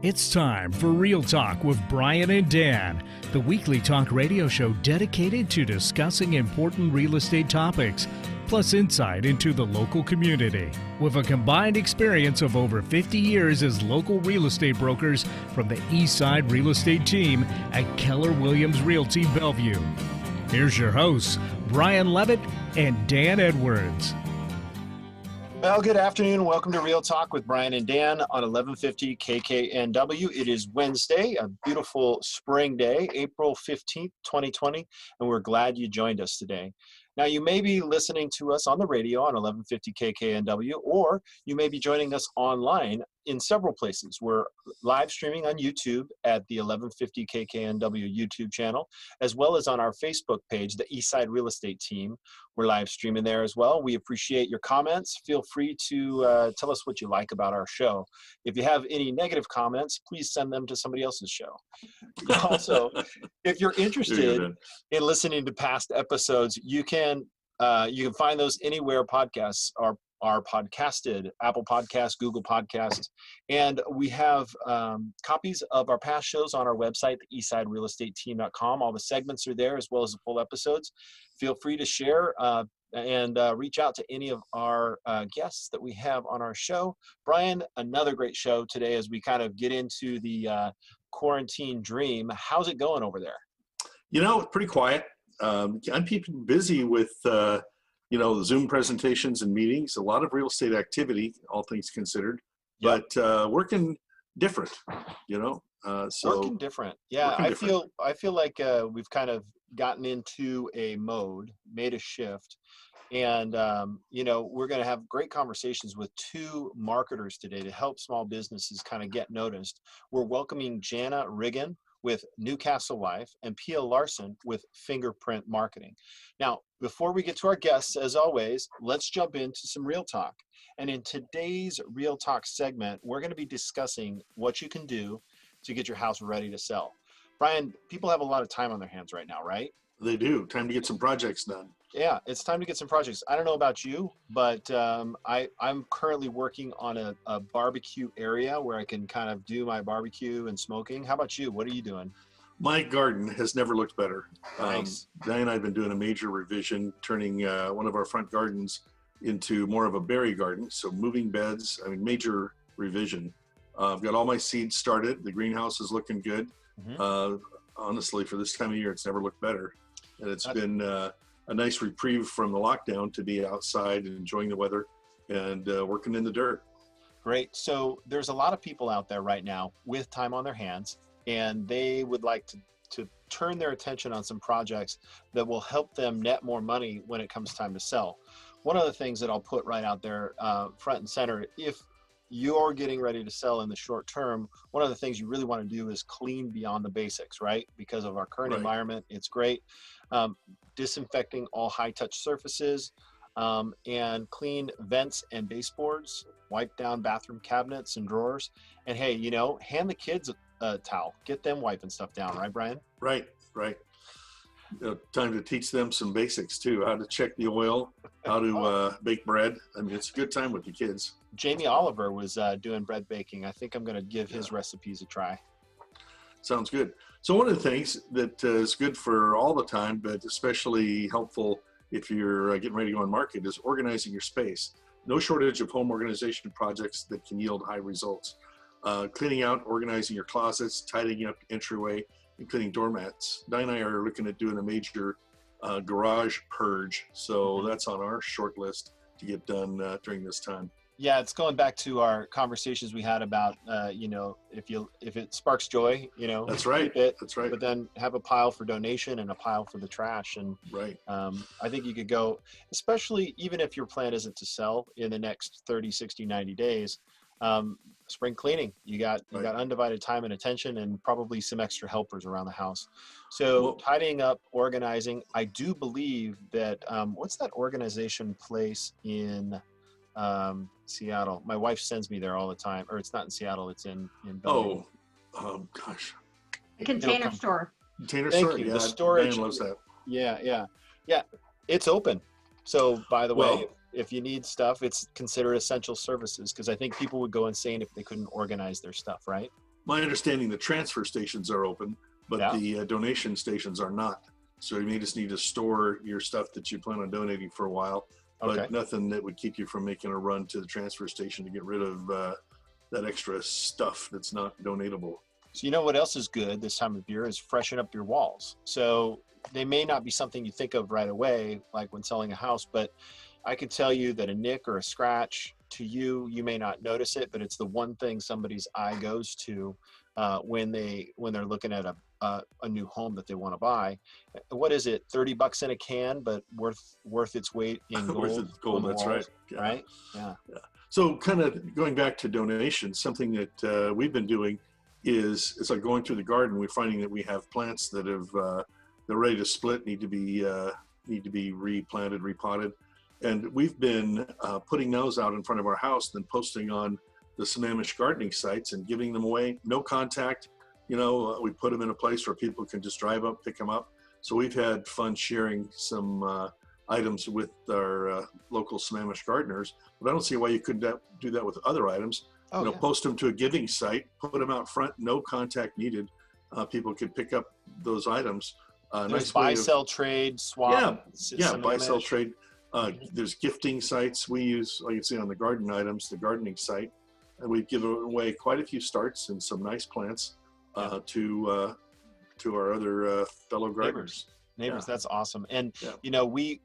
It's time for Real Talk with Brian and Dan, the weekly talk radio show dedicated to discussing important real estate topics, plus insight into the local community. With a combined experience of over 50 years as local real estate brokers from the Eastside Real Estate Team at Keller Williams Realty Bellevue. Here's your hosts, Brian Levitt and Dan Edwards. Well, good afternoon. Welcome to Real Talk with Brian and Dan on 1150 KKNW. It is Wednesday, a beautiful spring day, April 15th, 2020, and we're glad you joined us today. Now, you may be listening to us on the radio on 1150 KKNW, or you may be joining us online in several places. We're live streaming on YouTube at the 1150 KKNW YouTube channel, as well as on our Facebook page, the Eastside Real Estate Team. We're live streaming there as well. We appreciate your comments. Feel free to tell us what you like about our show. If you have any negative comments, please send them to somebody else's show. Also, if you're interested in listening to past episodes, you can find those anywhere podcasts are podcasted, Apple Podcasts, Google Podcasts, and we have copies of our past shows on our website, eastsiderealestateteam.com. All the segments are there as well as the full episodes. Feel free to share and reach out to any of our guests that we have on our show. Brian, another great show today as we kind of get into the quarantine dream. How's it going over there? You know, it's pretty quiet. I'm keeping busy with Zoom presentations and meetings, a lot of real estate activity, all things considered, but working different, working different. Yeah, I feel like we've kind of gotten into a mode, made a shift, and we're going to have great conversations with two marketers today to help small businesses kind of get noticed. We're welcoming Jana Riggin with Newcastle Life and Pia Larson with Fingerprint Marketing. Now, before we get to our guests, as always, let's jump into some Real Talk. And in today's Real Talk segment, we're going to be discussing what you can do to get your house ready to sell. Brian, people have a lot of time on their hands right now, right? They do. Time to get some projects done. Yeah, it's time to get some projects. I don't know about you, but I'm currently working on a barbecue area where I can kind of do my barbecue and smoking. How about you? What are you doing? My garden has never looked better. Nice. Diane and I have been doing a major revision, turning one of our front gardens into more of a berry garden. So moving beds, major revision. I've got all my seeds started. The greenhouse is looking good. Mm-hmm. Honestly, for this time of year, it's never looked better. And it's been a nice reprieve from the lockdown to be outside and enjoying the weather and working in the dirt. Great. So there's a lot of people out there right now with time on their hands, and they would like to turn their attention on some projects that will help them net more money when it comes time to sell. One of the things that I'll put right out there front and center, if you're getting ready to sell in the short term, one of the things you really want to do is clean beyond the basics, right? Because of our current environment, it's great. Disinfecting all high-touch surfaces and clean vents and baseboards, wipe down bathroom cabinets and drawers. And hey, hand the kids a towel. Get them wiping stuff down, right, Brian? Right. Time to teach them some basics too, how to check the oil, how to bake bread. It's a good time with the kids. Jamie Oliver was doing bread baking. I think I'm going to give his recipes a try. Sounds good. So one of the things that is good for all the time, but especially helpful if you're getting ready to go on market, is organizing your space. No shortage of home organization projects that can yield high results. Cleaning out, organizing your closets, tidying up entryway, and cleaning doormats. Diane and I are looking at doing a major garage purge. So that's on our short list to get done during this time. Yeah, it's going back to our conversations we had about, if it sparks joy, that's right. Keep it, that's right. But then have a pile for donation and a pile for the trash. And I think you could go, especially even if your plan isn't to sell in the next 30, 60, 90 days, spring cleaning. You got undivided time and attention and probably some extra helpers around the house. So tidying up, organizing. I do believe that, what's that organization place in Seattle? My wife sends me there all the time, or it's not in Seattle, it's in Bellevue. Gosh. Container store. Container Thank store. you. Yeah, The storage. Diane loves that. Yeah. It's open. So by the way, if you need stuff, it's considered essential services, because I think people would go insane if they couldn't organize their stuff, right? My understanding, the transfer stations are open, but Yeah. the donation stations are not. So you may just need to store your stuff that you plan on donating for a while, but Okay. nothing that would keep you from making a run to the transfer station to get rid of that extra stuff that's not donatable. So you know what else is good this time of year is freshen up your walls. So they may not be something you think of right away, like when selling a house, but I could tell you that a nick or a scratch to you, you may not notice it, but it's the one thing somebody's eye goes to when they're looking at a new home that they want to buy. What is it? $30 in a can, but worth its weight in gold. Worth its gold, on the that's walls, right. Yeah. Right? Yeah. So kind of going back to donations, something that we've been doing is it's like going through the garden. We're finding that we have plants that they're ready to split, need to be replanted, repotted. And we've been putting those out in front of our house, then posting on the Sammamish gardening sites and giving them away, no contact. We put them in a place where people can just drive up, pick them up. So we've had fun sharing some items with our local Sammamish gardeners, but I don't see why you couldn't do that with other items. Oh, yeah. Post them to a giving site, put them out front, no contact needed. People could pick up those items. There's Nice buy, way of- sell, trade, swap. Yeah, buy, sell, Sammamish. trade. There's gifting sites we use, like you see on the garden items, the gardening site, and we've given away quite a few starts and some nice plants to our other fellow gardeners. Neighbors, Yeah. that's awesome. And Yeah. we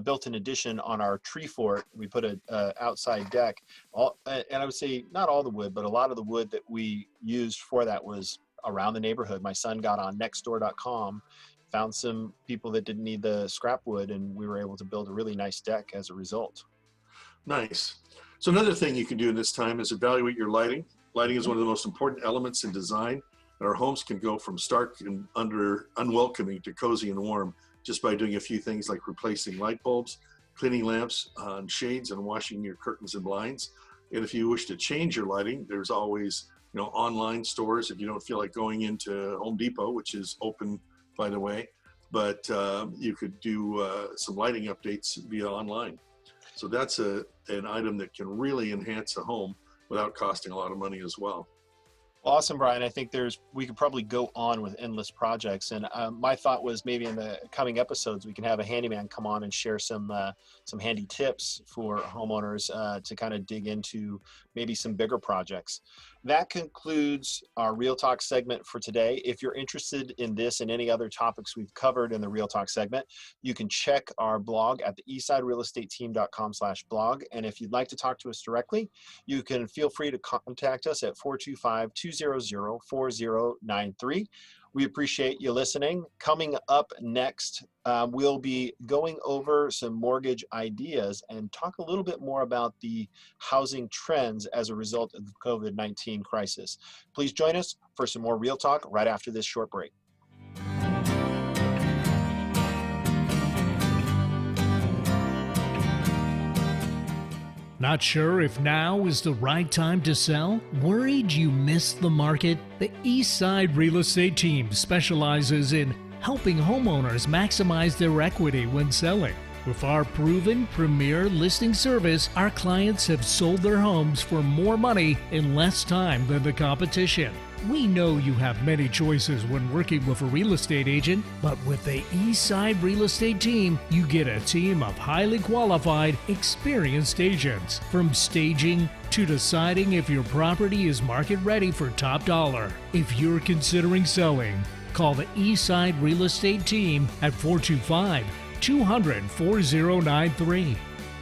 built an addition on our tree fort. We put a outside deck, and I would say not all the wood, but a lot of the wood that we used for that was around the neighborhood. My son got on nextdoor.com, found some people that didn't need the scrap wood, and we were able to build a really nice deck as a result. Nice. So another thing you can do in this time is evaluate your lighting. Lighting is one of the most important elements in design. And our homes can go from stark and unwelcoming to cozy and warm just by doing a few things like replacing light bulbs, cleaning lamps and shades, and washing your curtains and blinds. And if you wish to change your lighting, there's always online stores if you don't feel like going into Home Depot, which is open, by the way. But you could do some lighting updates via online. So that's an item that can really enhance a home without costing a lot of money as well. Awesome, Brian. I think we could probably go on with endless projects. And my thought was maybe in the coming episodes, we can have a handyman come on and share some handy tips for homeowners to kind of dig into maybe some bigger projects. That concludes our Real Talk segment for today. If you're interested in this and any other topics we've covered in the Real Talk segment, you can check our blog at the eastsiderealestateteam.com/blog. And if you'd like to talk to us directly, you can feel free to contact us at 425-200-4093. We appreciate you listening. Coming up next, we'll be going over some mortgage ideas and talk a little bit more about the housing trends as a result of the COVID-19 crisis. Please join us for some more Real Talk right after this short break. Not sure if now is the right time to sell? Worried you missed the market? The Eastside Real Estate Team specializes in helping homeowners maximize their equity when selling. With our proven premier listing service, our clients have sold their homes for more money in less time than the competition. We know you have many choices when working with a real estate agent, but with the Eastside Real Estate Team, you get a team of highly qualified, experienced agents. From staging to deciding if your property is market ready for top dollar. If you're considering selling, call the Eastside Real Estate Team at 425-200-4093.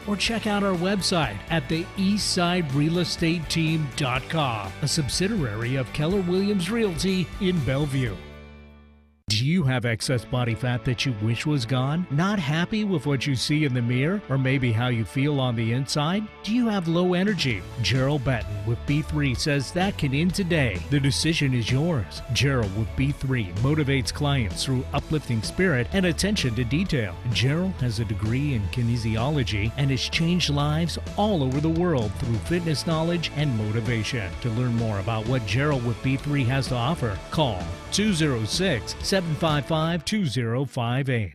Or check out our website at the eastsiderealestateteam.com, a subsidiary of Keller Williams Realty in Bellevue. Do you have excess body fat that you wish was gone? Not happy with what you see in the mirror, or maybe how you feel on the inside? Do you have low energy? Gerald Benton with B3 says that can end today. The decision is yours. Gerald with B3 motivates clients through uplifting spirit and attention to detail. Gerald has a degree in kinesiology and has changed lives all over the world through fitness knowledge and motivation. To learn more about what Gerald with B3 has to offer, call 206-755-2058.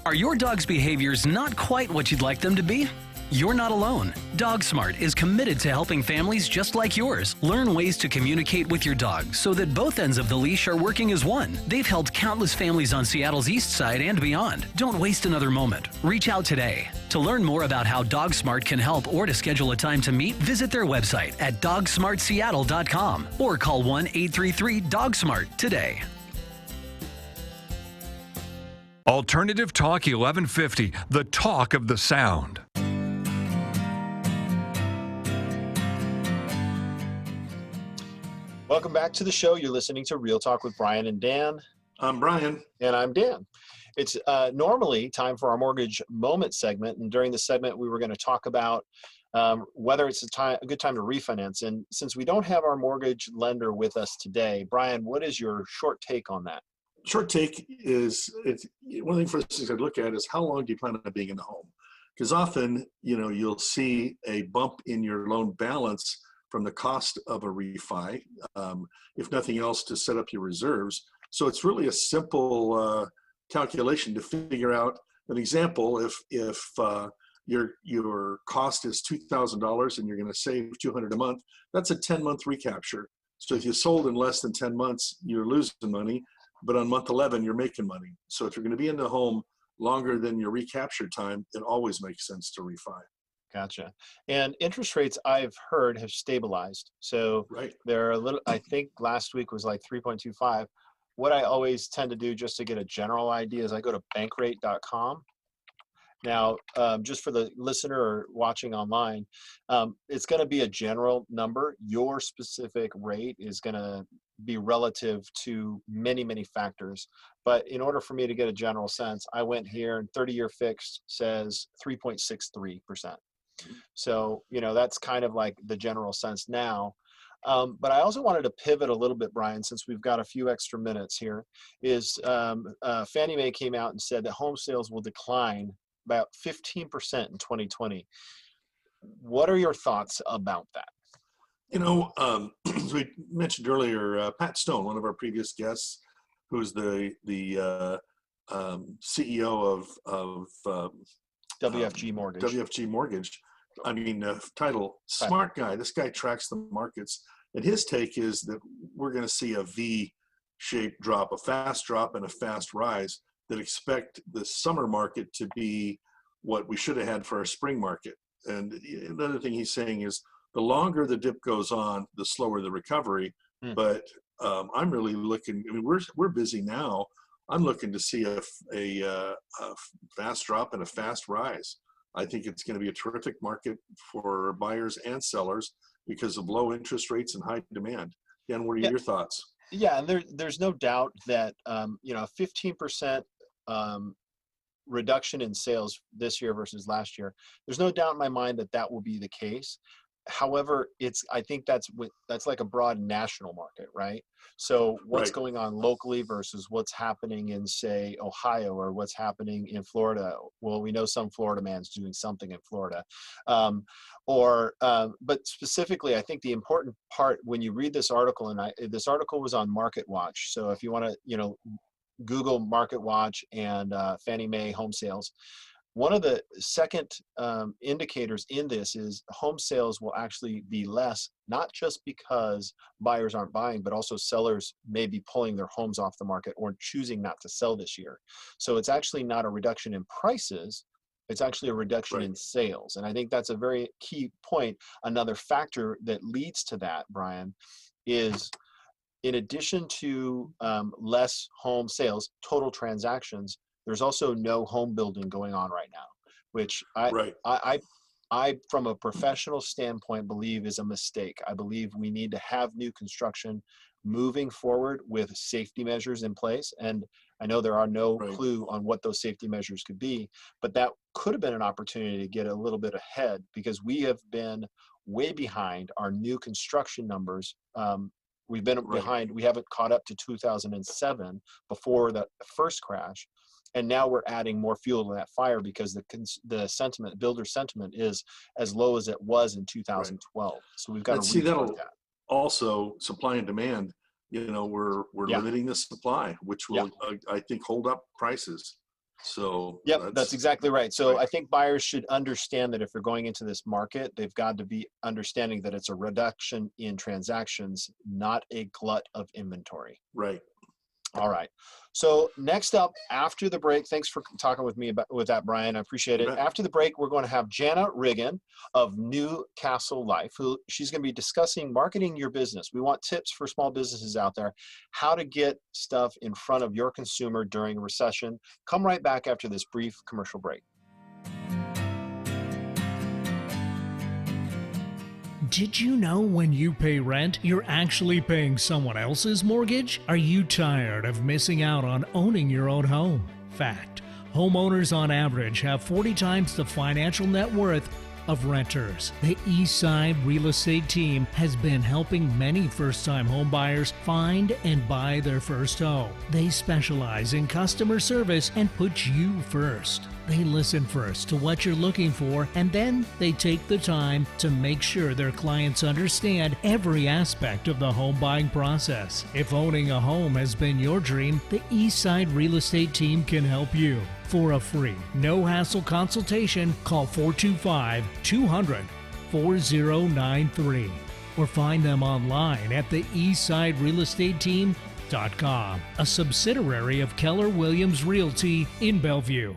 Are your dog's behaviors not quite what you'd like them to be? You're not alone. DogSmart is committed to helping families just like yours learn ways to communicate with your dog so that both ends of the leash are working as one. They've helped countless families on Seattle's east side and beyond. Don't waste another moment. Reach out today. To learn more about how DogSmart can help or to schedule a time to meet, visit their website at dogsmartseattle.com or call 1-833-DOGSMART today. Alternative Talk 1150, the talk of the Sound. Welcome back to the show. You're listening to Real Talk with Brian and Dan. I'm Brian. And I'm Dan. It's normally time for our mortgage moment segment. And during the segment, we were going to talk about whether it's a good time to refinance. And since we don't have our mortgage lender with us today, Brian, what is your short take on that? Short take is, one of the first things I'd look at is how long do you plan on being in the home? Because often, you'll see a bump in your loan balance from the cost of a refi, if nothing else, to set up your reserves. So it's really a simple calculation to figure out an example. If your cost is $2,000 and you're going to save $200 a month, that's a 10-month recapture. So if you sold in less than 10 months, you're losing money, but on month 11, you're making money. So if you're going to be in the home longer than your recapture time, it always makes sense to refi. Gotcha. And interest rates, I've heard, have stabilized. So Right. they're a little, I think last week was like 3.25. What I always tend to do just to get a general idea is I go to bankrate.com. Now, just for the listener or watching online, it's going to be a general number. Your specific rate is going to be relative to many, many factors. But in order for me to get a general sense, I went here and 30-year fixed says 3.63%. So, that's kind of like the general sense now. But I also wanted to pivot a little bit, Brian, since we've got a few extra minutes here, is Fannie Mae came out and said that home sales will decline about 15% in 2020. What are your thoughts about that? As we mentioned earlier, Pat Stone, one of our previous guests, who's the CEO of WFG Mortgage. WFG Mortgage. Title, smart guy. This guy tracks the markets. And his take is that we're going to see a V-shaped drop, a fast drop and a fast rise, that expect the summer market to be what we should have had for our spring market. And another thing he's saying is the longer the dip goes on, the slower the recovery. But I'm really looking, we're busy now. I'm looking to see a fast drop and a fast rise. I think it's going to be a terrific market for buyers and sellers because of low interest rates and high demand. Dan, what are your thoughts? Yeah, and there's no doubt that, 15% reduction in sales this year versus last year, there's no doubt in my mind that will be the case. However, I think that's like a broad national market, right? So what's going on locally versus what's happening in, say, Ohio, or what's happening in Florida? Well, we know some Florida man's doing something in Florida. But specifically, I think the important part when you read this article, and this article was on Market Watch. So if you want to, Google Market Watch and Fannie Mae home sales. One of the second indicators in this is home sales will actually be less, not just because buyers aren't buying, but also sellers may be pulling their homes off the market or choosing not to sell this year. So it's actually not a reduction in prices, it's actually a reduction in sales. And I think that's a very key point. Another factor that leads to that, Brian, is in addition to less home sales, total transactions, there's also no home building going on right now, which I, from a professional standpoint, believe is a mistake. I believe we need to have new construction moving forward with safety measures in place. And I know there are no clue on what those safety measures could be, but that could have been an opportunity to get a little bit ahead, because we have been way behind our new construction numbers. We've been behind. We haven't caught up to 2007 before the first crash. And now we're adding more fuel to that fire because the sentiment, builder sentiment, is as low as it was in 2012. So we've got to see that. Also, supply and demand. We're limiting the supply, which will I think hold up prices. So Yep, that's exactly right. So right. I think buyers should understand that if they're going into this market, they've got to be understanding that it's a reduction in transactions, not a glut of inventory. Right. All right. So next up, after the break, thanks for talking with me with that, Brian. I appreciate You it. bet. After the break, we're going to have Jana Riggin of Newcastle Life, who she's going to be discussing marketing your business. We want tips for small businesses out there, how to get stuff in front of your consumer during a recession. Come right back after this brief commercial break. Did you know when you pay rent, you're actually paying someone else's mortgage? Are you tired of missing out on owning your own home? Fact: homeowners on average have 40 times the financial net worth of renters. The Eastside Real Estate Team has been helping many first-time home buyers find and buy their first home. They specialize in customer service and put you first. They listen first to what you're looking for, and then they take the time to make sure their clients understand every aspect of the home buying process. If owning a home has been your dream, the Eastside Real Estate Team can help you. For a free, no-hassle consultation, call 425-200-4093 or find them online at the eastsiderealestateteam.com, a subsidiary of Keller Williams Realty in Bellevue.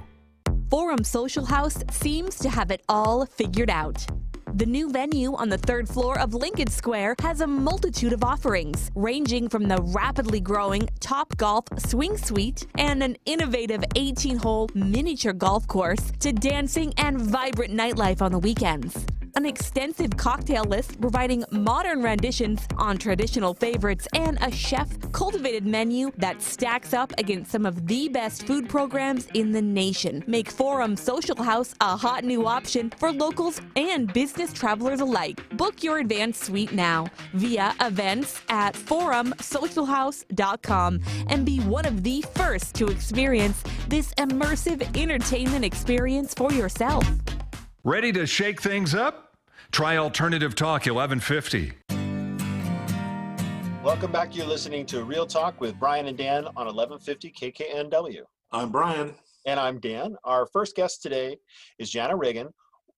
Forum Social House seems to have it all figured out. The new venue on the third floor of Lincoln Square has a multitude of offerings, ranging from the rapidly growing Top Golf Swing Suite and an innovative 18-hole miniature golf course to dancing and vibrant nightlife on the weekends. An extensive cocktail list providing modern renditions on traditional favorites and a chef-cultivated menu that stacks up against some of the best food programs in the nation make Forum Social House a hot new option for locals and business travelers alike. Book your advanced suite now via events at forumsocialhouse.com and be one of the first to experience this immersive entertainment experience for yourself. Ready to shake things up? Try Alternative Talk 1150. Welcome back. You're listening to Real Talk with Brian and Dan on 1150 KKNW. I'm Brian. And I'm Dan. Our first guest today is Jana Riggin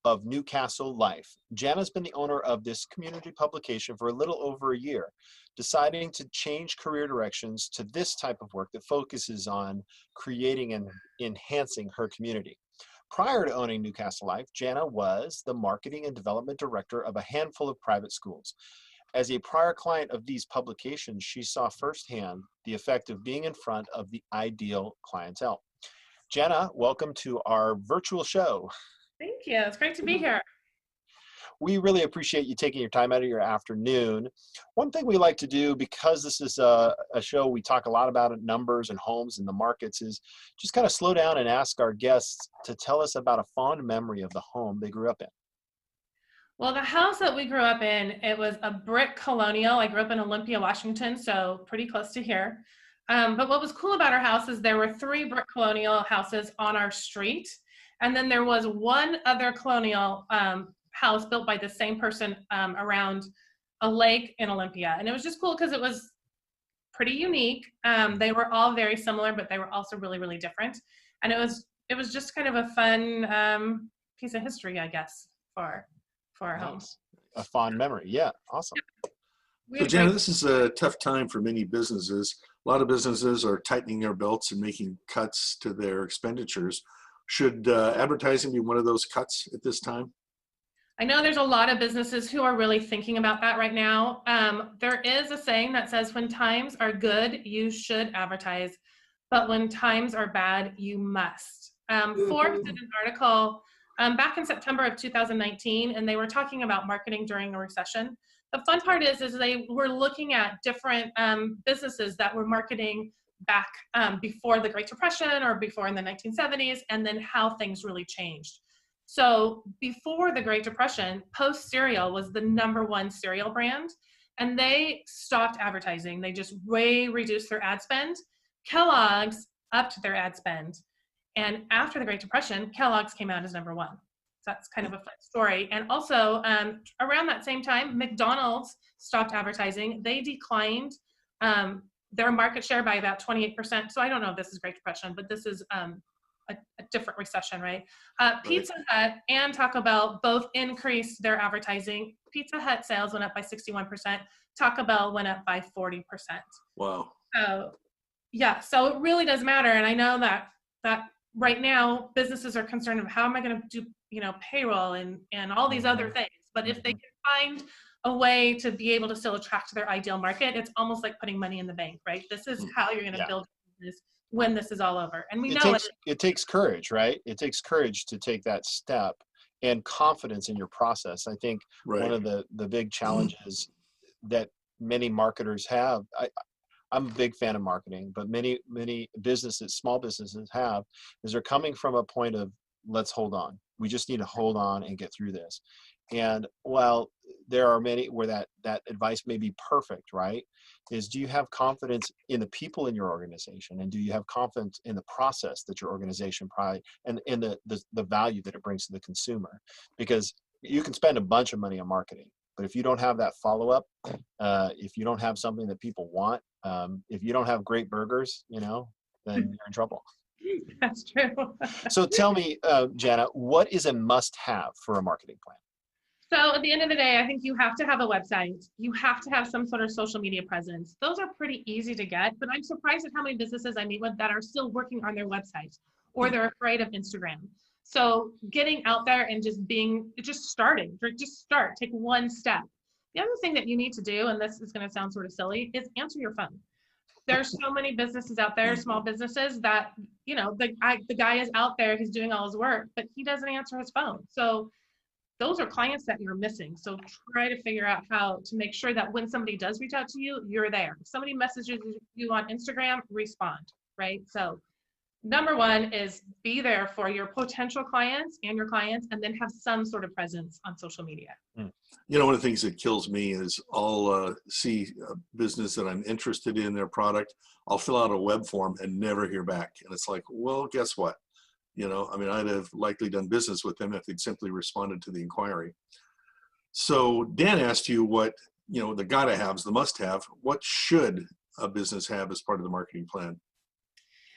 of Newcastle Life. Jana's been the owner of this community publication for a little over a year, deciding to change career directions to this type of work that focuses on creating and enhancing her community. Prior to owning Newcastle Life, Jana was the marketing and development director of a handful of private schools. As a prior client of these publications, she saw firsthand the effect of being in front of the ideal clientele. Jana, welcome to our virtual show. Thank you. It's great to be here. We really appreciate you taking your time out of your afternoon. One thing we like to do, because this is a show we talk a lot about numbers and homes and the markets, is just kind of slow down and ask our guests to tell us about a fond memory of the home they grew up in. Well, the house that we grew up in, it was a brick colonial. I grew up in Olympia, Washington, so pretty close to here. But what was cool about our house is there were 3 brick colonial houses on our street. And then there was one other colonial house built by the same person around a lake in Olympia. And it was just cool because it was pretty unique. They were all very similar, but they were also really, really different. And it was just kind of a fun piece of history, I guess, for our home. A fond memory. Yeah, awesome. So Jana, this is a tough time for many businesses. A lot of businesses are tightening their belts and making cuts to their expenditures. Should advertising be one of those cuts at this time? I know there's a lot of businesses who are really thinking about that right now. There is a saying that says, when times are good, you should advertise, but when times are bad, you must. Forbes did an article back in September of 2019, and they were talking about marketing during a recession. The fun part is they were looking at different businesses that were marketing back before the Great Depression or before in the 1970s, and then how things really changed. So before the Great Depression, Post cereal was the #1 cereal brand, and they stopped advertising. They just way reduced their ad spend. Kellogg's upped their ad spend. And after the Great Depression, Kellogg's came out as #1. So that's kind of a fun story. And also around that same time, McDonald's stopped advertising. They declined their market share by about 28%. So I don't know if this is Great Depression, but this is a different recession, right? Pizza Hut and Taco Bell both increased their advertising. Pizza Hut sales went up by 61%. Taco Bell went up by 40%. Wow. So yeah, so it really does matter. And I know that right now businesses are concerned of how am I going to do, payroll and all these other things. But if they can find a way to be able to still attract their ideal market, it's almost like putting money in the bank, right? This is how you're going to build a business when this is all over. And we know it takes courage, right? It takes courage to take that step and confidence in your process. I think one of the big challenges that many marketers have, I'm a big fan of marketing, but many businesses, small businesses have, is they're coming from a point of, let's hold on. We just need to hold on and get through this. And while there are many where that advice may be perfect, right? Is do you have confidence in the people in your organization? And do you have confidence in the process that your organization and in the value that it brings to the consumer? Because you can spend a bunch of money on marketing, but if you don't have that follow-up, if you don't have something that people want, if you don't have great burgers, then you're in trouble. That's true. So tell me, Jana, what is a must-have for a marketing plan? So at the end of the day, I think you have to have a website. You have to have some sort of social media presence. Those are pretty easy to get, but I'm surprised at how many businesses I meet with that are still working on their websites or they're afraid of Instagram. So getting out there and just start, take one step. The other thing that you need to do, and this is going to sound sort of silly, is answer your phone. There's so many businesses out there, small businesses that, the guy is out there, he's doing all his work, but he doesn't answer his phone. So those are clients that you're missing. So try to figure out how to make sure that when somebody does reach out to you, you're there. If somebody messages you on Instagram, respond, right? So number one is be there for your potential clients and your clients, and then have some sort of presence on social media. One of the things that kills me is I'll see a business that I'm interested in their product. I'll fill out a web form and never hear back. And it's like, well, guess what? I'd have likely done business with them if they'd simply responded to the inquiry. So Dan asked you what, the gotta haves, the must have. What should a business have as part of the marketing plan?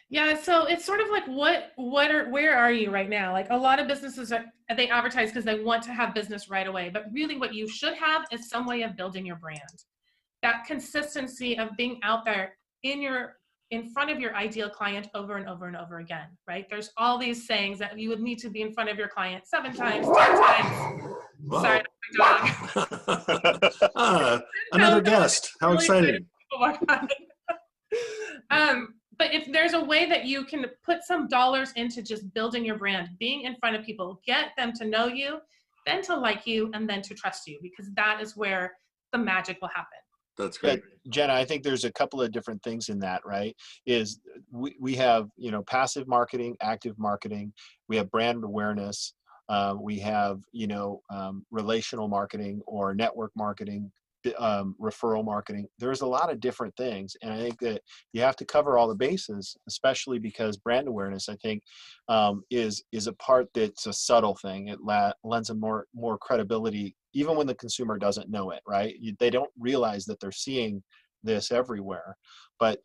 Yeah, so it's sort of like where are you right now? Like a lot of businesses they advertise because they want to have business right away, but really what you should have is some way of building your brand. That consistency of being out there in front of your ideal client over and over and over again, right? There's all these sayings that you would need to be in front of your client 7 times, 10 times. Whoa. Sorry, that's my dog. Another guest. How exciting. But if there's a way that you can put some dollars into just building your brand, being in front of people, get them to know you, then to like you, and then to trust you, because that is where the magic will happen. That's great. Jenna, I think there's a couple of different things in that, right? Is we have, passive marketing, active marketing, we have brand awareness, we have, relational marketing or network marketing, referral marketing. There's a lot of different things. And I think that you have to cover all the bases, especially because brand awareness, I think, is a part that's a subtle thing. It lends a more credibility, even when the consumer doesn't know it, right? They don't realize that they're seeing this everywhere. But,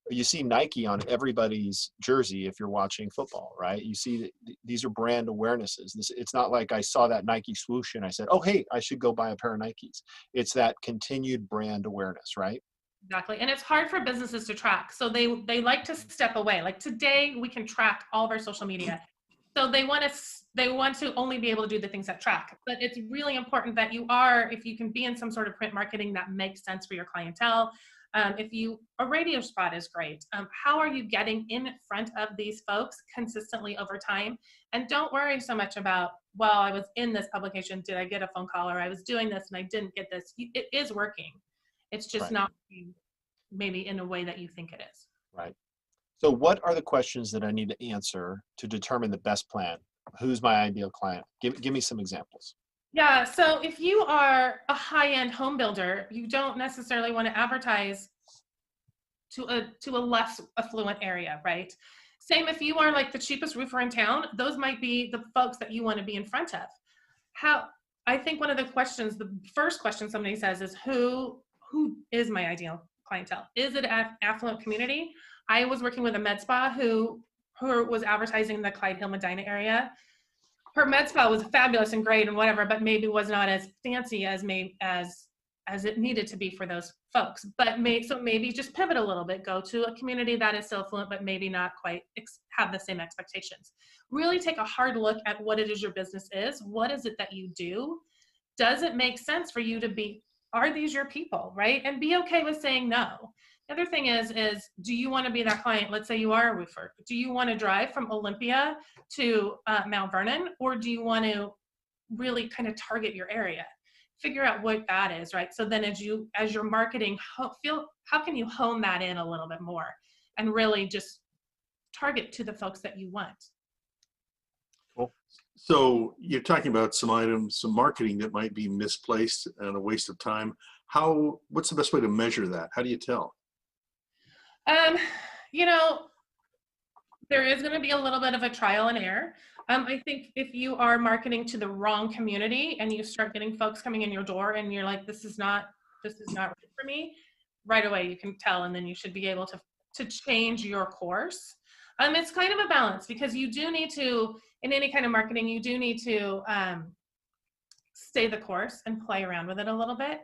you see Nike on everybody's jersey if you're watching football, right? You see that these are brand awarenesses. It's not like I saw that Nike swoosh and I said, oh, hey, I should go buy a pair of Nikes. It's that continued brand awareness, right? Exactly. And it's hard for businesses to track. So they like to step away. Like today we can track all of our social media. So they want to only be able to do the things that track. But it's really important that if you can be in some sort of print marketing that makes sense for your clientele. A radio spot is great. How are you getting in front of these folks consistently over time? And don't worry so much about, well, I was in this publication, did I get a phone call, or I was doing this and I didn't get this. It is working. It's just not maybe in a way that you think it is. Right. So what are the questions that I need to answer to determine the best plan? Who's my ideal client? Give me some examples. Yeah, so if you are a high-end home builder, you don't necessarily want to advertise to a less affluent area, right? Same if you are like the cheapest roofer in town, those might be the folks that you want to be in front of. I think one of the first question somebody says is who is my ideal clientele? Is it an affluent community? I was working with a med spa who who was advertising in the Clyde-Hill Medina area. Her med spa was fabulous and great and whatever, but maybe was not as fancy as it needed to be for those folks. But maybe just pivot a little bit, go to a community that is still affluent, but maybe not quite have the same expectations. Really take a hard look at what it is your business is. What is it that you do? Does it make sense for you to be, are these your people, right? And be okay with saying no. The other thing is do you want to be that client? Let's say you are a roofer. Do you want to drive from Olympia to Mount Vernon, or do you want to really kind of target your area? Figure out what that is, right? So then as you're marketing, how can you hone that in a little bit more and really just target to the folks that you want? Cool. So you're talking about some items, some marketing that might be misplaced and a waste of time. What's the best way to measure that? How do you tell? There is going to be a little bit of a trial and error. I think if you are marketing to the wrong community and you start getting folks coming in your door and you're like, this is not right for me, right away you can tell, and then you should be able to change your course. It's kind of a balance, because you do need to, in any kind of marketing, you do need to stay the course and play around with it a little bit,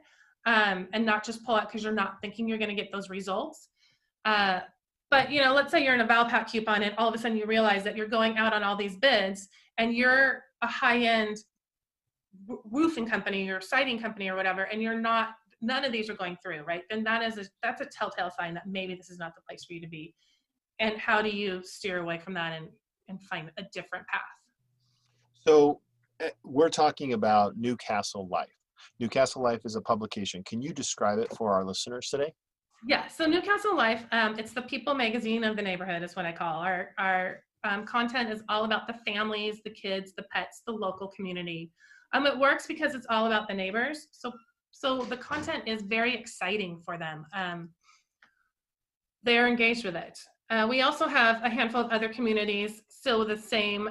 and not just pull out because you're not thinking you're going to get those results. But let's say you're in a Valpak coupon and all of a sudden you realize that you're going out on all these bids and you're a high-end roofing company or siding company or whatever, and none of these are going through, right? Then that's a telltale sign that maybe this is not the place for you to be. And how do you steer away from that and find a different path? So we're talking about Newcastle Life. Newcastle Life is a publication. Can you describe it for our listeners today? Yeah, so Newcastle Life, it's the people magazine of the neighborhood is what I call. Our content is all about the families, the kids, the pets, the local community. It works because it's all about the neighbors. So the content is very exciting for them. They're engaged with it. We also have a handful of other communities still with the same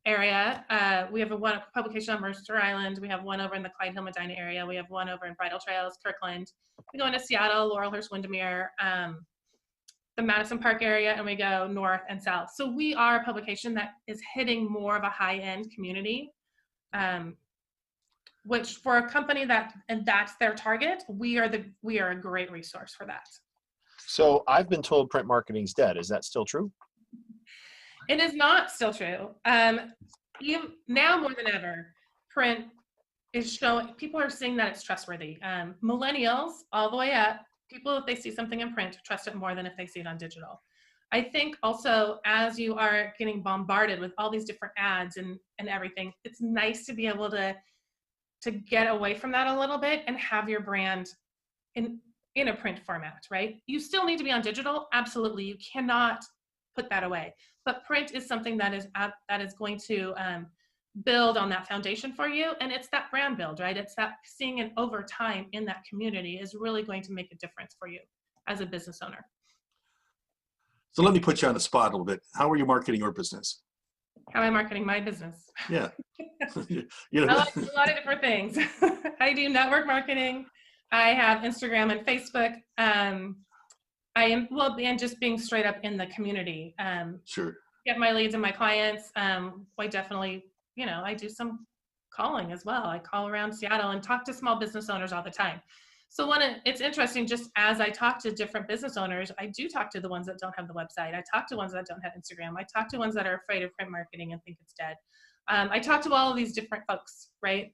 area. We have one publication on Mercer Island. We have one over in the Clyde-Hill Medina area. We have one over in Bridle Trails, Kirkland. We go into Seattle, Laurelhurst, Windermere, the Madison Park area, and we go north and south. So we are a publication that is hitting more of a high-end community, which for a company that's their target, we are a great resource for that. So I've been told print marketing's dead. Is that still true? It is not still true. Now more than ever, print is showing, people are seeing that it's trustworthy. Millennials all the way up, people, if they see something in print, trust it more than if they see it on digital. I think also as you are getting bombarded with all these different ads and everything, it's nice to be able to get away from that a little bit and have your brand in a print format, right? You still need to be on digital, absolutely. You cannot put that away. But print is something that is going to build on that foundation for you, and it's that brand build, right? It's that seeing it over time in that community is really going to make a difference for you as a business owner. So let me put you on the spot a little bit. How are you marketing your business? How am I marketing my business? Yeah. I like a lot of different things. I do network marketing. I have Instagram and Facebook. And just being straight up in the community. Sure. Get my leads and my clients. I definitely, I do some calling as well. I call around Seattle and talk to small business owners all the time. So it's interesting, just as I talk to different business owners, I do talk to the ones that don't have the website. I talk to ones that don't have Instagram. I talk to ones that are afraid of print marketing and think it's dead. I talk to all of these different folks, right?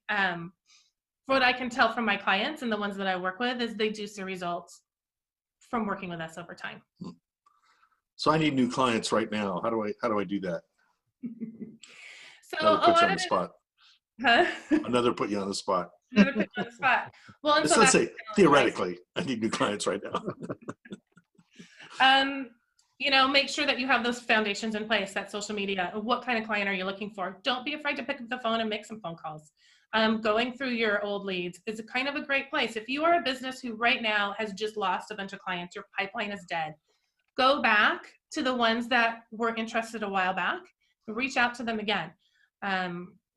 What I can tell from my clients and the ones that I work with is they do see results from working with us over time. So I need new clients right now. How do I do that? So Another put you on the spot. Huh? Another put you on the spot. Another put you on the spot. Well, and so let's say theoretically, I need new clients right now. Make sure that you have those foundations in place, that social media. What kind of client are you looking for? Don't be afraid to pick up the phone and make some phone calls. Going through your old leads is kind of a great place. If you are a business who right now has just lost a bunch of clients, your pipeline is dead, go back to the ones that were interested a while back, reach out to them again.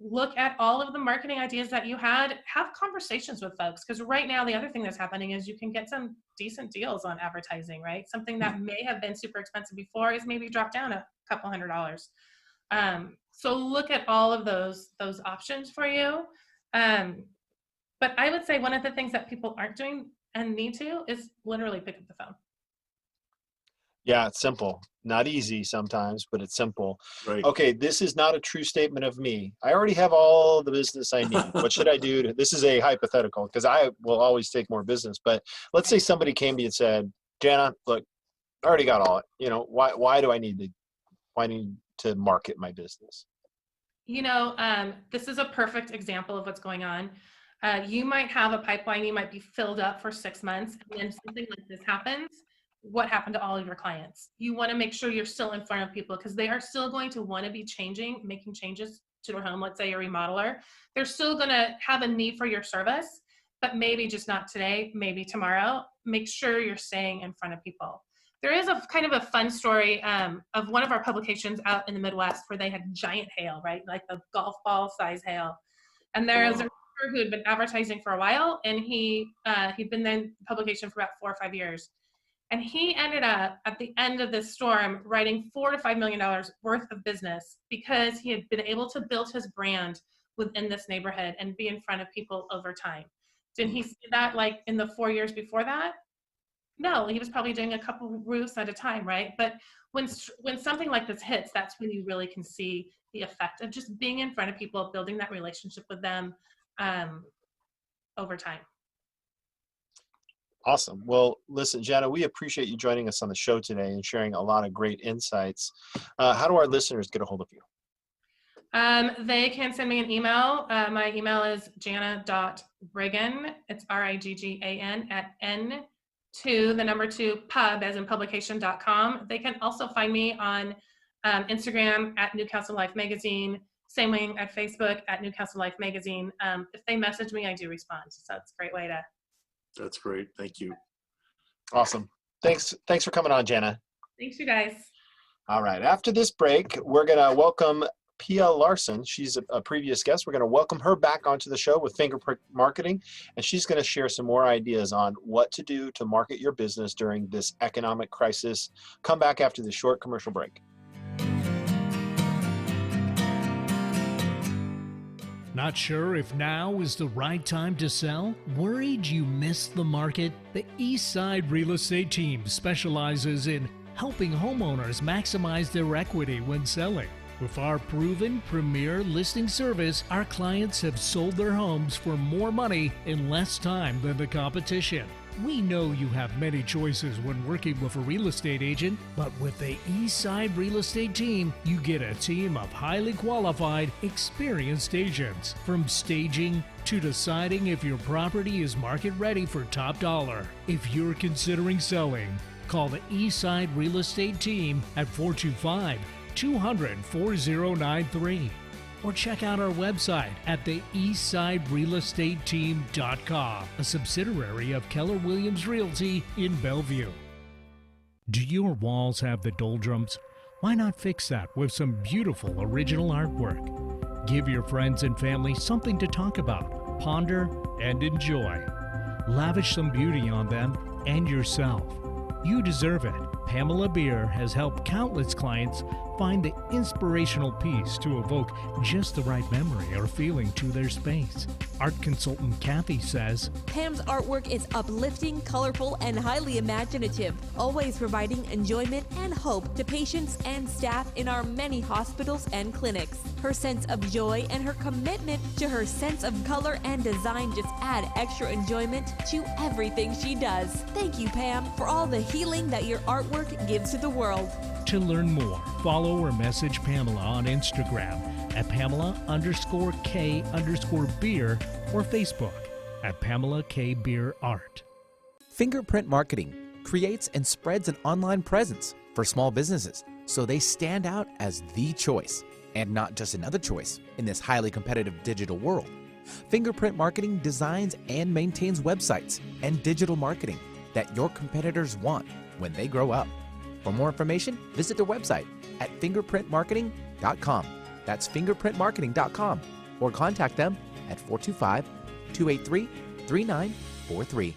look at all of the marketing ideas that you had, have conversations with folks. Because right now, the other thing that's happening is you can get some decent deals on advertising, right? Something that may have been super expensive before is maybe dropped down a couple $100. So look at all of those options for you. But I would say one of the things that people aren't doing and need to is literally pick up the phone. Yeah, it's simple. Not easy sometimes, but it's simple. Right. Okay, this is not a true statement of me. I already have all the business I need. What should I do? This is a hypothetical because I will always take more business. But let's say somebody came to you and said, Jana, look, I already got all it. You know, why do I need to market my business? You know, this is a perfect example of what's going on. You might have a pipeline, you might be filled up for 6 months, and then something like this happens. What happened to all of your clients? You want to make sure you're still in front of people because they are still going to want to be making changes to their home. Let's say you're a remodeler. They're still going to have a need for your service, but maybe just not today, maybe tomorrow. Make sure you're staying in front of people. There is a kind of a fun story of one of our publications out in the Midwest where they had giant hail, right? Like the golf ball size hail. And there is a reporter who had been advertising for a while, and he'd been in publication for about 4 or 5 years. And he ended up at the end of this storm writing $4 to $5 million worth of business because he had been able to build his brand within this neighborhood and be in front of people over time. Did he see that like in the 4 years before that? No, he was probably doing a couple roofs at a time, right? But when something like this hits, that's when you really can see the effect of just being in front of people, building that relationship with them over time. Awesome. Well, listen, Jana, we appreciate you joining us on the show today and sharing a lot of great insights. How do our listeners get a hold of you? They can send me an email. My email is jana.riggan. It's RIGGAN at N2 pub as in publication.com. They can also find me on Instagram at Newcastle Life Magazine. Same way at Facebook at Newcastle Life Magazine. If they message me, I do respond. So it's a great way to. That's great. Thank you. Awesome. Thanks for coming on, Jana. Thanks, you guys. All right. After this break, we're going to welcome Pia Larson. She's a previous guest. We're going to welcome her back onto the show with Fingerprint Marketing, and she's going to share some more ideas on what to do to market your business during this economic crisis. Come back after this short commercial break. Not sure if now is the right time to sell? Worried you missed the market? The Eastside Real Estate Team specializes in helping homeowners maximize their equity when selling. With our proven premier listing service, our clients have sold their homes for more money in less time than the competition. We know you have many choices when working with a real estate agent, but with the Eastside Real Estate Team, you get a team of highly qualified, experienced agents. From staging to deciding if your property is market ready for top dollar. If you're considering selling, call the Eastside Real Estate Team at 425-200-4093. Or check out our website at the eastsiderealestateteam.com, a subsidiary of Keller Williams Realty in Bellevue. Do your walls have the doldrums? Why not fix that with some beautiful original artwork? Give your friends and family something to talk about, ponder, and enjoy. Lavish some beauty on them and yourself. You deserve it. Pamela Beer has helped countless clients find the inspirational piece to evoke just the right memory or feeling to their space. Art consultant Kathy says, Pam's artwork is uplifting, colorful, and highly imaginative, always providing enjoyment and hope to patients and staff in our many hospitals and clinics. Her sense of joy and her commitment to her sense of color and design just add extra enjoyment to everything she does. Thank you, Pam, for all the healing that your artwork gives to the world. To learn more, follow or message Pamela on Instagram at Pamela_K_beer or Facebook at Pamela K. Beer Art. Fingerprint Marketing creates and spreads an online presence for small businesses so they stand out as the choice and not just another choice in this highly competitive digital world. Fingerprint Marketing designs and maintains websites and digital marketing that your competitors want when they grow up. For more information, visit their website at fingerprintmarketing.com. That's fingerprintmarketing.com. or contact them at 425-283-3943.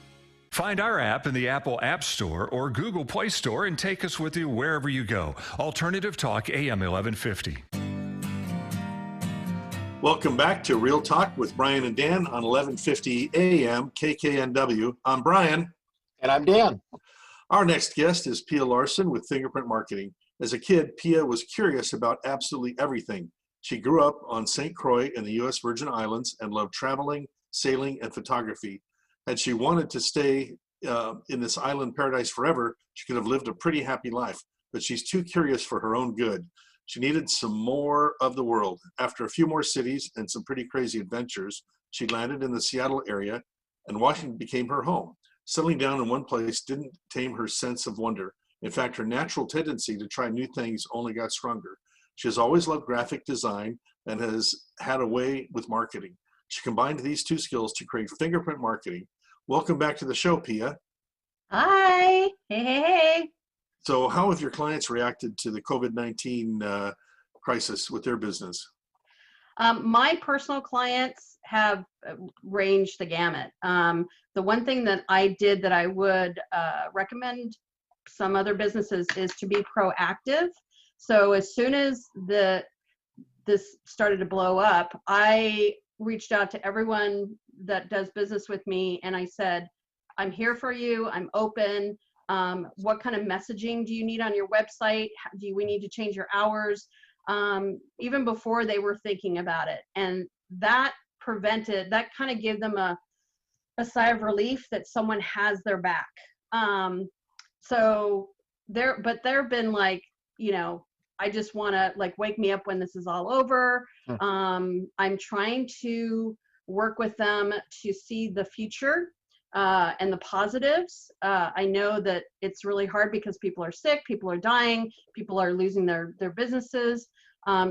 Find our app in the Apple App Store or Google Play Store and take us with you wherever you go. Alternative Talk AM 1150. Welcome back to Real Talk with Brian and Dan on 1150 AM KKNW. I'm Brian. And I'm Dan. Our next guest is Pia Larson with Fingerprint Marketing. As a kid, Pia was curious about absolutely everything. She grew up on St. Croix in the U.S. Virgin Islands and loved traveling, sailing, and photography. Had she wanted to stay in this island paradise forever, she could have lived a pretty happy life, but she's too curious for her own good. She needed some more of the world. After a few more cities and some pretty crazy adventures, she landed in the Seattle area, and Washington became her home. Settling down in one place didn't tame her sense of wonder. In fact, her natural tendency to try new things only got stronger. She has always loved graphic design and has had a way with marketing. She combined these two skills to create Fingerprint Marketing. Welcome back to the show, Pia. Hi. Hey. So how have your clients reacted to the COVID-19 crisis with their business? My personal clients have ranged the gamut. The one thing that I did that I would recommend some other businesses is to be proactive. So as soon as this started to blow up, I reached out to everyone that does business with me, and I said, I'm here for you. I'm open. What kind of messaging do you need on your website? Do we need to change your hours? Even before they were thinking about it. And that kind of gave them a sigh of relief that someone has their back. So there have been like, I just want to like wake me up when this is all over. I'm trying to work with them to see the future and the positives. I know that it's really hard because people are sick, people are dying, people are losing their businesses.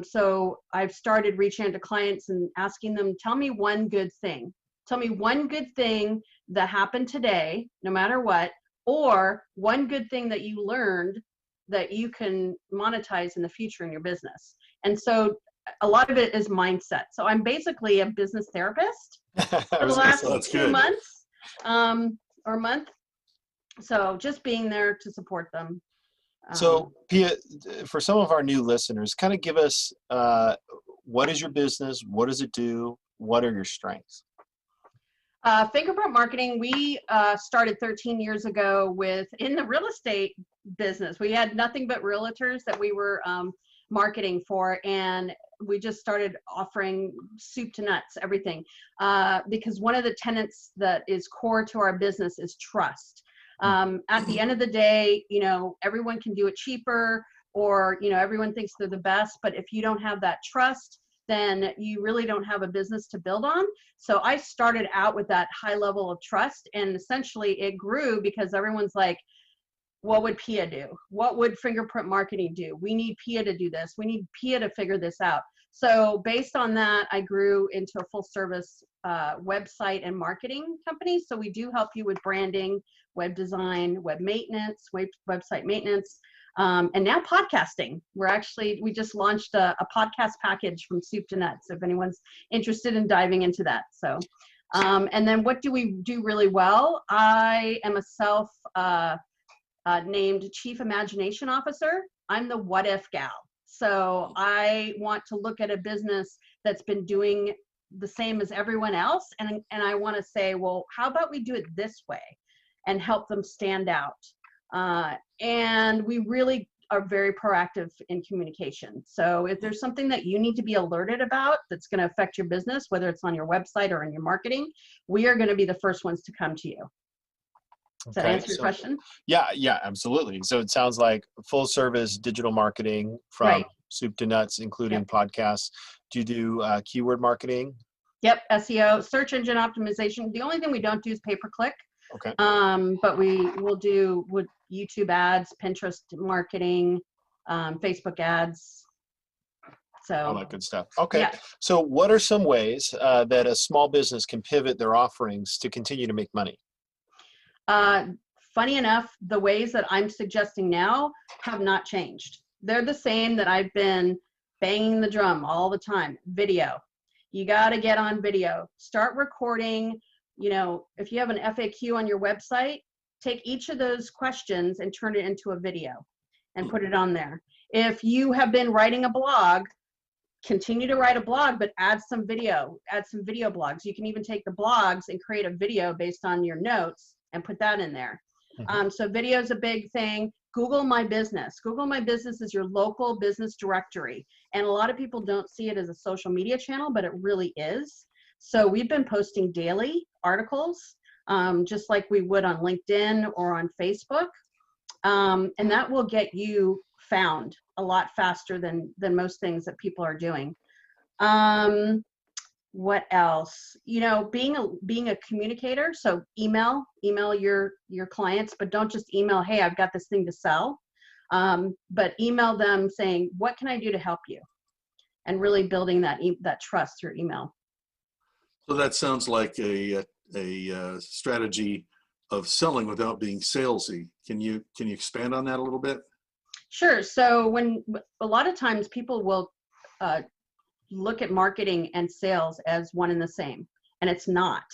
So I've started reaching out to clients and asking them, tell me one good thing. Tell me one good thing that happened today, no matter what, or one good thing that you learned that you can monetize in the future in your business. And so a lot of it is mindset. So I'm basically a business therapist for the last 2 months. Or month. So just being there to support them. So Pia, for some of our new listeners, kind of give us what is your business? What does it do? What are your strengths? Fingerprint Marketing, we started 13 years ago in the real estate business. We had nothing but realtors that we were marketing for, and we just started offering soup to nuts, everything, because one of the tenets that is core to our business is trust. At the end of the day, everyone can do it cheaper, or, everyone thinks they're the best, but if you don't have that trust, then you really don't have a business to build on. So I started out with that high level of trust, and essentially it grew because everyone's like, what would Pia do? What would Fingerprint Marketing do? We need Pia to do this. We need Pia to figure this out. So based on that, I grew into a full service website and marketing company. So we do help you with branding, web design, web maintenance, website maintenance, and now podcasting. We just launched a podcast package from soup to nuts, if anyone's interested in diving into that. So, and then what do we do really well? I am a named Chief Imagination Officer. I'm the what if gal. So I want to look at a business that's been doing the same as everyone else. And I want to say, well, how about we do it this way and help them stand out? And we really are very proactive in communication. So if there's something that you need to be alerted about that's going to affect your business, whether it's on your website or in your marketing, we are going to be the first ones to come to you. Does that answer your question? Yeah, absolutely. So it sounds like full service digital marketing from soup to nuts, including podcasts. Do you do keyword marketing? Yep, SEO, search engine optimization. The only thing we don't do is pay-per-click. Okay. But we will do with YouTube ads, Pinterest marketing, Facebook ads. So all that good stuff. Okay. Yeah. So what are some ways that a small business can pivot their offerings to continue to make money? Funny enough, the ways that I'm suggesting now have not changed. They're the same that I've been banging the drum all the time. Video. You got to get on video. Start recording. If you have an FAQ on your website, take each of those questions and turn it into a video and put it on there. If you have been writing a blog, continue to write a blog, but add some video blogs. You can even take the blogs and create a video based on your notes and put that in there. So video is a big thing. Google My Business. Google My Business is your local business directory. And a lot of people don't see it as a social media channel, but it really is. So we've been posting daily articles, just like we would on LinkedIn or on Facebook. And that will get you found a lot faster than most things that people are doing. What else? Being a communicator. So email your clients, but don't just email, hey, I've got this thing to sell. But email them saying, what can I do to help you? And really building that trust through email. So that sounds like a strategy of selling without being salesy. Can you expand on that a little bit? Sure. So when a lot of times people will look at marketing and sales as one and the same, and it's not.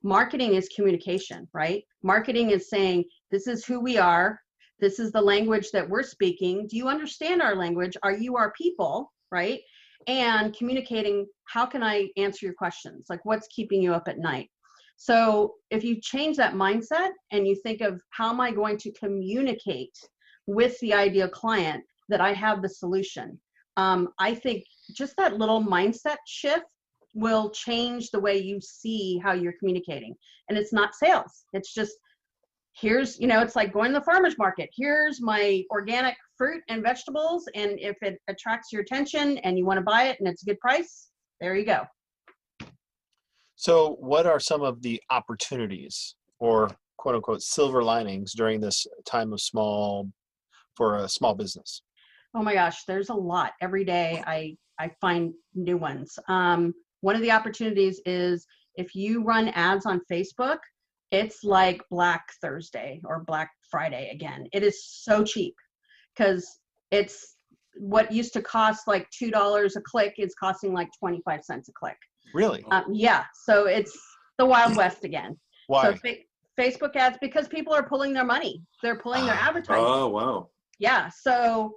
Marketing is communication, right? Marketing is saying, this is who we are. This is the language that we're speaking. Do you understand our language? Are you our people, right? And communicating, how can I answer your questions? Like, what's keeping you up at night? So if you change that mindset and you think of, how am I going to communicate with the ideal client that I have the solution? I think just that little mindset shift will change the way you see how you're communicating. And it's not sales. It's just, it's like going to the farmer's market. Here's my organic fruit and vegetables. And if it attracts your attention and you want to buy it and it's a good price, there you go. So what are some of the opportunities or quote unquote silver linings during this time of for a small business? Oh my gosh, there's a lot. Every day I find new ones. One of the opportunities is if you run ads on Facebook, it's like Black Thursday or Black Friday again. It is so cheap because it's what used to cost like $2 a click is costing like 25 cents a click. Really? Yeah. So it's the Wild West again. Why? So Facebook ads, because people are pulling their money. They're pulling their advertising. Oh, wow. Yeah. So,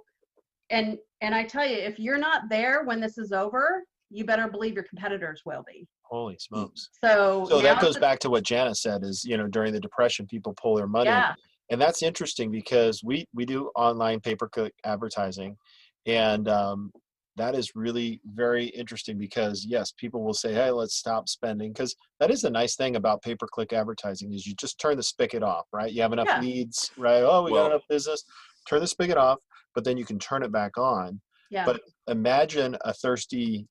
and I tell you, if you're not there when this is over, you better believe your competitors will be. Holy smokes. So that goes back to what Jana said is, during the Depression, people pull their money. Yeah. And that's interesting because we do online pay-per-click advertising. And that is really very interesting because, yes, people will say, hey, let's stop spending. Because that is the nice thing about pay-per-click advertising is you just turn the spigot off, right? You have enough leads, right? Oh, we got enough business. Turn the spigot off, but then you can turn it back on. Yeah. But imagine a thirsty,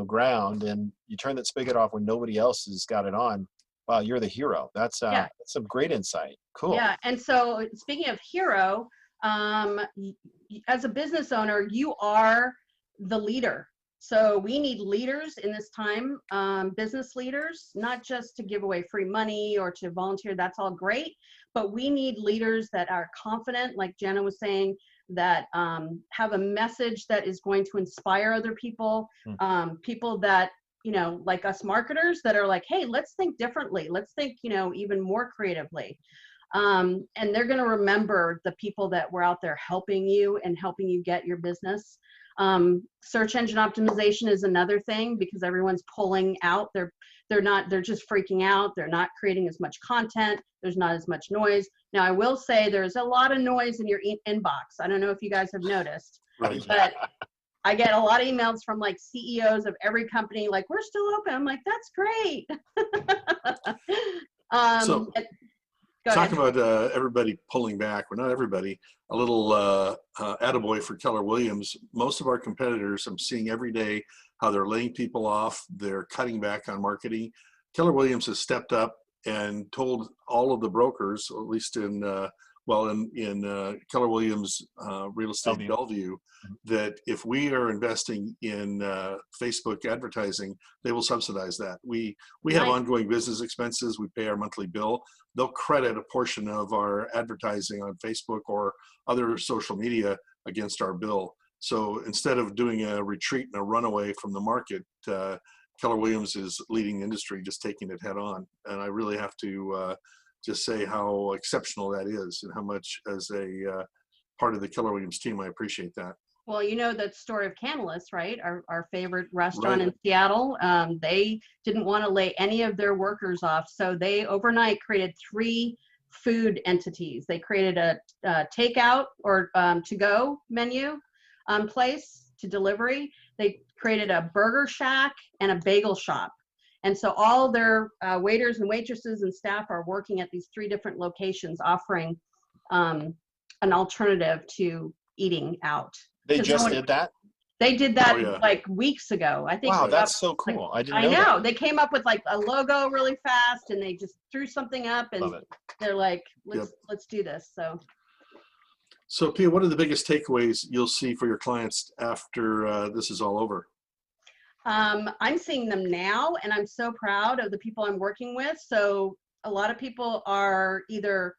ground, and you turn that spigot off when nobody else has got it on. Wow, you're the hero. That's some great insight. Cool. Yeah. And so speaking of hero, as a business owner, you are the leader. So we need leaders in this time, business leaders, not just to give away free money or to volunteer. That's all great. But we need leaders that are confident, like Jenna was saying, that have a message that is going to inspire other people, people that, like us marketers that are like, hey, let's think differently. Let's think, even more creatively. And they're going to remember the people that were out there helping you and helping you get your business. Search engine optimization is another thing because everyone's pulling out. They're just freaking out. They're not creating as much content. There's not as much noise. Now, I will say there's a lot of noise in your inbox. I don't know if you guys have noticed, but I get a lot of emails from like CEOs of every company, like, we're still open. I'm like, that's great. Talking about everybody pulling back, well, not everybody, a little attaboy for Keller Williams. Most of our competitors, I'm seeing every day how they're laying people off. They're cutting back on marketing. Keller Williams has stepped up and told all of the brokers, at least in Keller Williams Real Estate Bellevue, that if we are investing in Facebook advertising, they will subsidize that. We have ongoing business expenses. We pay our monthly bill. They'll credit a portion of our advertising on Facebook or other social media against our bill. So instead of doing a retreat and a runaway from the market, Keller Williams is leading the industry, just taking it head on. And I really have to just say how exceptional that is, and how much as a part of the Keller Williams team, I appreciate that. Well, you know the story of Canlis, right? Our favorite restaurant Right. in Seattle. They didn't want to lay any of their workers off, so they overnight created 3 food entities. They created a takeout or to-go menu place to delivery. They created a burger shack and a bagel shop. And so all their waiters and waitresses and staff are working at these 3 different locations, offering an alternative to eating out. They just did that? They did that Oh, yeah. like weeks ago. I think. Wow, that's so cool. I didn't know I know. that. They came up with like a logo really fast, and they just threw something up, and Love it. they're like, let's do this. So Pia, what are the biggest takeaways you'll see for your clients after this is all over? I'm seeing them now, and I'm so proud of the people I'm working with. So a lot of people are either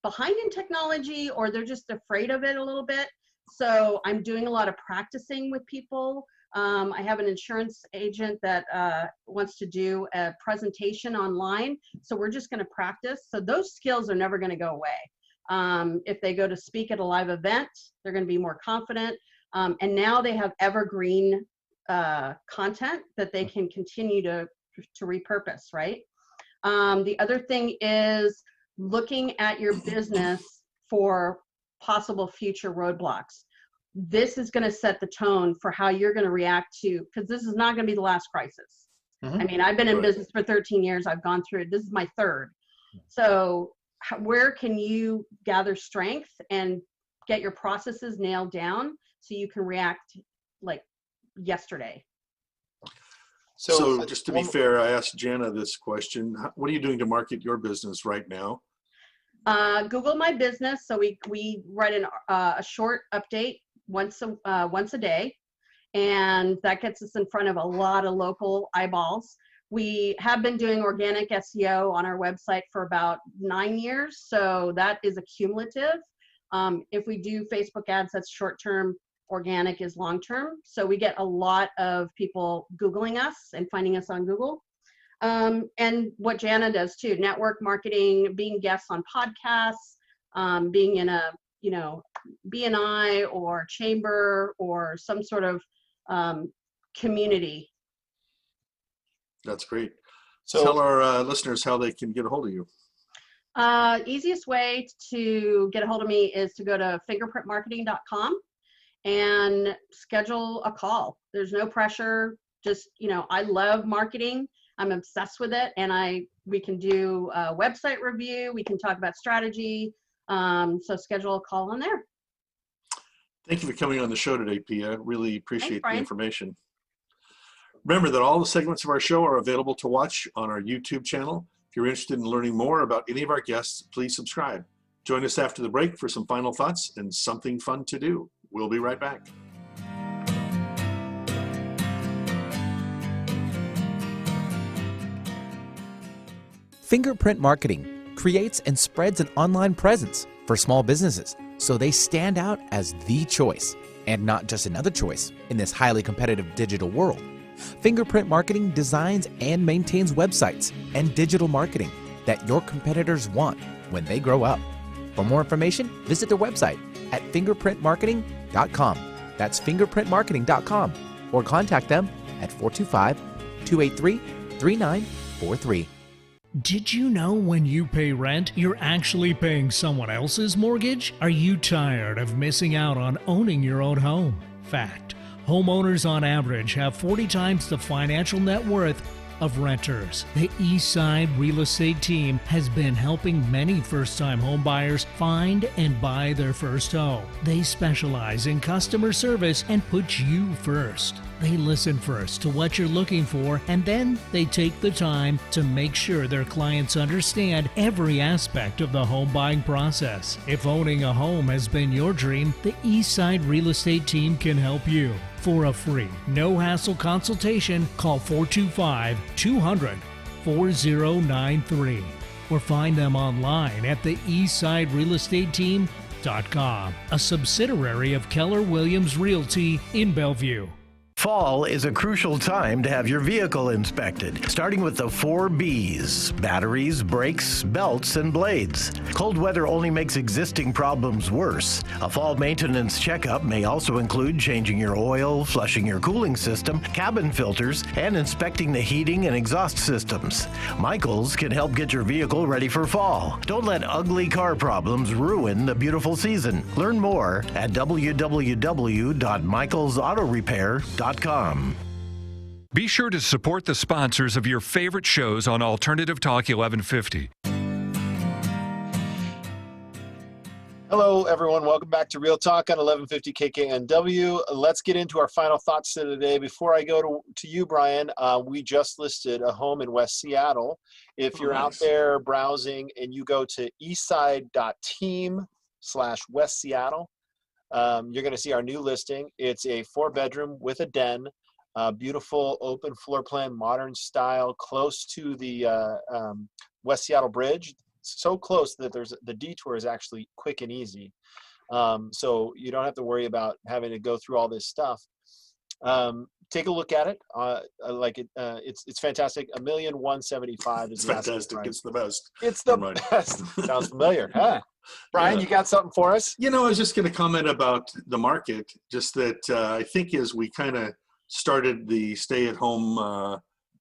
behind in technology, or they're just afraid of it a little bit. So I'm doing a lot of practicing with people. I have an insurance agent that wants to do a presentation online. So we're just going to practice. So those skills are never going to go away. If they go to speak at a live event, they're going to be more confident. And now they have evergreen content that they can continue to repurpose, right? The other thing is looking at your business for possible future roadblocks. This is going to set the tone for how you're going to react to, because this is not going to be the last crisis. I mean, I've been in business for 13 years. I've gone through it. This is my 3rd. So where can you gather strength and get your processes nailed down so you can react like yesterday? So just to be fair, I asked Jana this question. What are you doing to market your business right now? Google My Business. So we write a short update once a day, and that gets us in front of a lot of local eyeballs. We have been doing organic SEO on our website for about 9 years, so that is a cumulative. If we do Facebook ads, that's short-term. Organic is long-term. So we get a lot of people Googling us and finding us on Google. And what Jana does too, network marketing, being guests on podcasts, being in a, BNI or chamber or some sort of community. That's great. So tell our listeners how they can get a hold of you. Easiest way to get a hold of me is to go to fingerprintmarketing.com and schedule a call. There's no pressure. Just, I love marketing. I'm obsessed with it, and we can do a website review. We can talk about strategy. So schedule a call on there. Thank you for coming on the show today, Pia. Really appreciate the Brian. information. Remember that all the segments of our show are available to watch on our YouTube channel. If you're interested in learning more about any of our guests, please subscribe. Join us after the break for some final thoughts and something fun to do. We'll be right back. Fingerprint Marketing creates and spreads an online presence for small businesses so they stand out as the choice and not just another choice in this highly competitive digital world. Fingerprint Marketing designs and maintains websites and digital marketing that your competitors want when they grow up. For more information, visit their website at fingerprintmarketing.com. That's fingerprintmarketing.com, or contact them at 425-283-3943. Did you know when you pay rent, you're actually paying someone else's mortgage? Are you tired of missing out on owning your own home? Fact: homeowners on average have 40 times the financial net worth of renters. The Eastside Real Estate Team has been helping many first-time home buyers find and buy their first home. They specialize in customer service and put you first. They listen first to what you're looking for, and then they take the time to make sure their clients understand every aspect of the home buying process. If owning a home has been your dream, the Eastside Real Estate Team can help you. For a free, no-hassle consultation, call 425-200-4093 or find them online at the eastsiderealestateteam.com, a subsidiary of Keller Williams Realty in Bellevue. Fall is a crucial time to have your vehicle inspected, starting with the 4 B's: batteries, brakes, belts, and blades. Cold weather only makes existing problems worse. A fall maintenance checkup may also include changing your oil, flushing your cooling system, cabin filters, and inspecting the heating and exhaust systems. Michaels can help get your vehicle ready for fall. Don't let ugly car problems ruin the beautiful season. Learn more at www.michaelsautorepair.com. Be sure to support the sponsors of your favorite shows on Alternative Talk 1150. Hello, everyone. Welcome back to Real Talk on 1150 KKNW. Let's get into our final thoughts of the day. Before I go to you, Brian, we just listed a home in West Seattle. If you're out there browsing and you go to eastside.team/West Seattle, you're going to see our new listing. It's a 4-bedroom with a den, beautiful open floor plan, modern style, close to the West Seattle Bridge. So close that the detour is actually quick and easy. So you don't have to worry about having to go through all this stuff. Take a look at it. It's fantastic. $1,175,000 is it's fantastic. It's the best. It's the best. Sounds familiar, huh? Brian, you got something for us? I was just going to comment about the market, just that I think as we kind of started the stay-at-home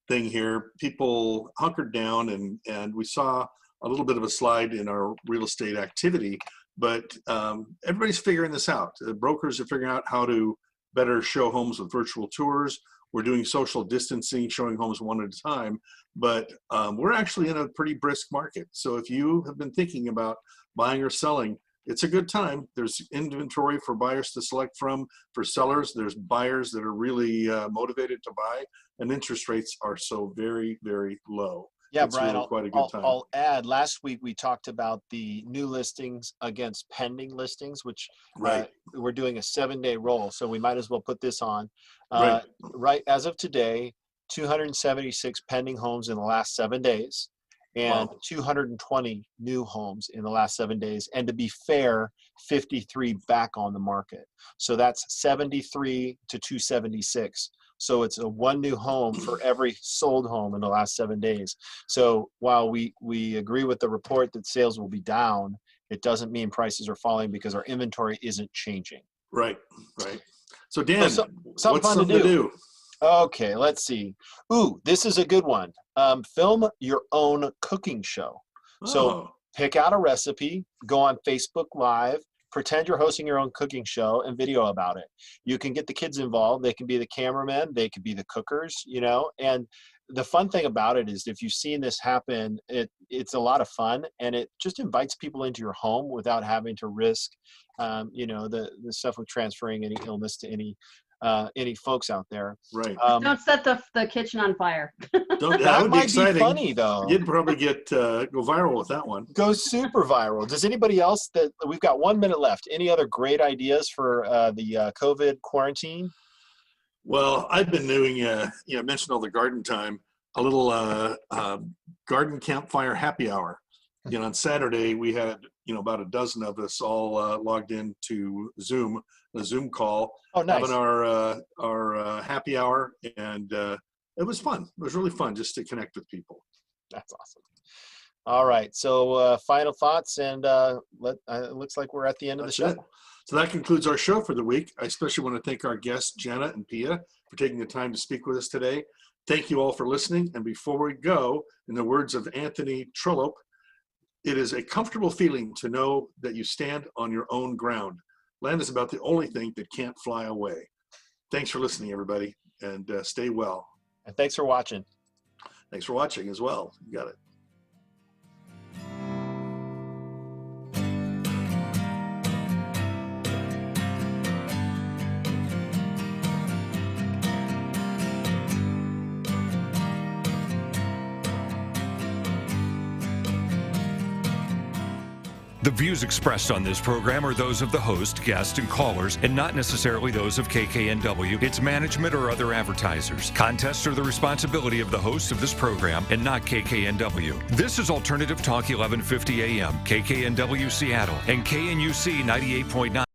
thing here, people hunkered down and we saw a little bit of a slide in our real estate activity, but everybody's figuring this out. The brokers are figuring out how to better show homes with virtual tours. We're doing social distancing, showing homes one at a time, but we're actually in a pretty brisk market. So if you have been thinking about buying or selling, it's a good time. There's inventory for buyers to select from. For sellers, there's buyers that are really motivated to buy, and interest rates are so very, very low. Yeah, it's Brian, really quite a good time. I'll add, last week we talked about the new listings against pending listings, which we're doing a 7-day roll. So we might as well put this on. Right as of today, 276 pending homes in the last 7 days and 220 new homes in the last 7 days. And to be fair, 53 back on the market. So that's 73 to 276. So it's a 1 new home for every sold home in the last 7 days. So while we agree with the report that sales will be down, it doesn't mean prices are falling because our inventory isn't changing. Right. So Dan, what's something to do? Okay, let's see. Ooh, this is a good one. Film your own cooking show. So pick out a recipe, go on Facebook Live, pretend you're hosting your own cooking show and video about it. You can get the kids involved. They can be the cameramen. They could be the cookers, and the fun thing about it is if you've seen this happen, it's a lot of fun, and it just invites people into your home without having to risk, the stuff with transferring any illness to any folks out there. Right. Don't set the kitchen on fire. That would be exciting. Be funny though. You'd probably go viral with that one. Go super viral. Does anybody else we've got 1 minute left? Any other great ideas for the COVID quarantine? Well, I've been doing, mentioned all the garden time, a little garden campfire happy hour. On Saturday we had, about a dozen of us all logged into Zoom, a Zoom call, having our happy hour, and it was fun. It was really fun just to connect with people. That's awesome. All right, so final thoughts, and it looks like we're at the end of the show. So that concludes our show for the week. I especially want to thank our guests, Janet and Pia, for taking the time to speak with us today. Thank you all for listening. And before we go, in the words of Anthony Trollope, it is a comfortable feeling to know that you stand on your own ground. Land is about the only thing that can't fly away. Thanks for listening, everybody, and stay well. And thanks for watching. Thanks for watching as well. You got it. The views expressed on this program are those of the host, guests, and callers, and not necessarily those of KKNW, its management, or other advertisers. Contests are the responsibility of the host of this program and not KKNW. This is Alternative Talk 1150 AM, KKNW Seattle, and KNUC 98.9.